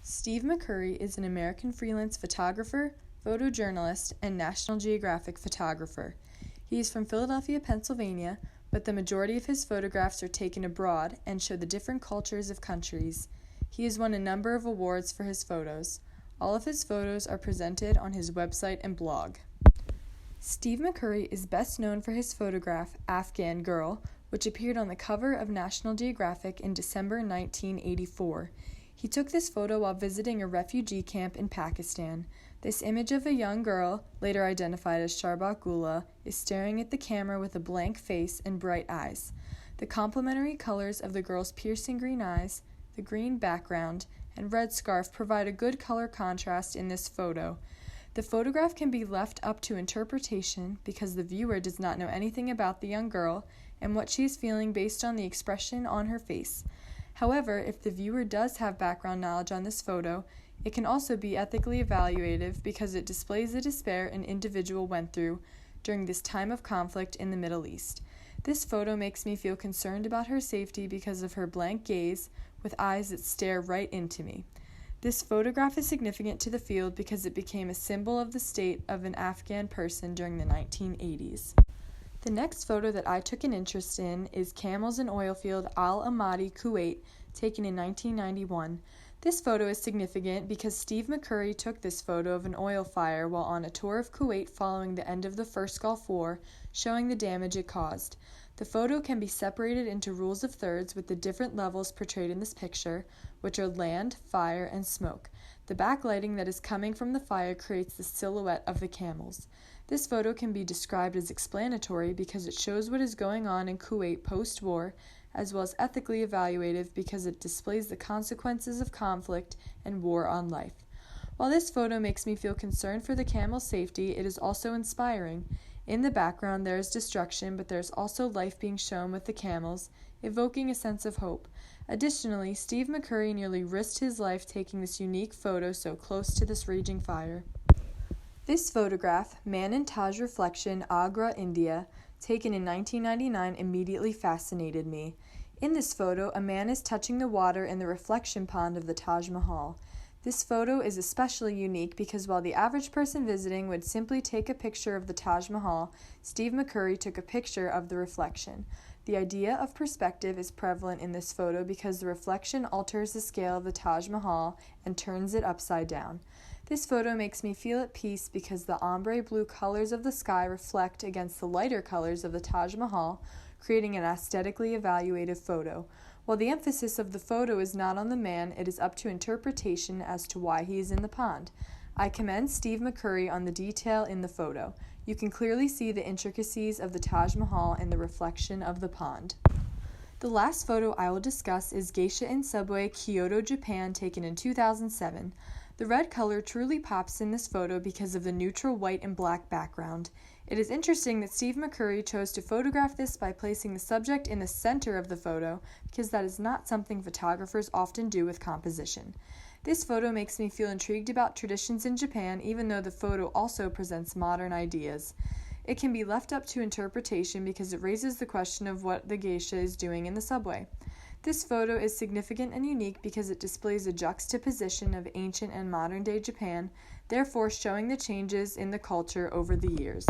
Steve McCurry is an American freelance photographer, photojournalist, and National Geographic photographer. He is from Philadelphia, Pennsylvania, but the majority of his photographs are taken abroad and show the different cultures of countries. He has won a number of awards for his photos. All of his photos are presented on his website and blog. Steve McCurry is best known for his photograph, Afghan Girl, which appeared on the cover of National Geographic in December 1984. He took this photo while visiting a refugee camp in Pakistan. This image of a young girl, later identified as Sharbat Gula, is staring at the camera with a blank face and bright eyes. The complementary colors of the girl's piercing green eyes, the green background, and red scarf provide a good color contrast in this photo. The photograph can be left up to interpretation because the viewer does not know anything about the young girl and what she is feeling based on the expression on her face. However, if the viewer does have background knowledge on this photo, it can also be ethically evaluative because it displays the despair an individual went through during this time of conflict in the Middle East. This photo makes me feel concerned about her safety because of her blank gaze with eyes that stare right into me. This photograph is significant to the field because it became a symbol of the state of an Afghan person during the 1980s. The next photo that I took an interest in is Camels in Oilfield Al Amadi, Kuwait, taken in 1991. This photo is significant because Steve McCurry took this photo of an oil fire while on a tour of Kuwait following the end of the First Gulf War, showing the damage it caused. The photo can be separated into rules of thirds with the different levels portrayed in this picture, which are land, fire, and smoke. The backlighting that is coming from the fire creates the silhouette of the camels. This photo can be described as explanatory because it shows what is going on in Kuwait post-war, as well as ethically evaluative because it displays the consequences of conflict and war on life. While this photo makes me feel concerned for the camel's safety, it is also inspiring. In the background there is destruction, but there is also life being shown with the camels, evoking a sense of hope. Additionally, Steve McCurry nearly risked his life taking this unique photo so close to this raging fire. This photograph, Man in Taj Reflection, Agra, India, taken in 1999, immediately fascinated me. In this photo, a man is touching the water in the reflection pond of the Taj Mahal. This photo is especially unique because while the average person visiting would simply take a picture of the Taj Mahal, Steve McCurry took a picture of the reflection. The idea of perspective is prevalent in this photo because the reflection alters the scale of the Taj Mahal and turns it upside down. This photo makes me feel at peace because the ombre blue colors of the sky reflect against the lighter colors of the Taj Mahal, creating an aesthetically evaluative photo. While the emphasis of the photo is not on the man, it is up to interpretation as to why he is in the pond. I commend Steve McCurry on the detail in the photo. You can clearly see the intricacies of the Taj Mahal in the reflection of the pond. The last photo I will discuss is Geisha in Subway, Kyoto, Japan, taken in 2007. The red color truly pops in this photo because of the neutral white and black background. It is interesting that Steve McCurry chose to photograph this by placing the subject in the center of the photo because that is not something photographers often do with composition. This photo makes me feel intrigued about traditions in Japan even though the photo also presents modern ideas. It can be left up to interpretation because it raises the question of what the geisha is doing in the subway. This photo is significant and unique because it displays a juxtaposition of ancient and modern-day Japan, therefore showing the changes in the culture over the years.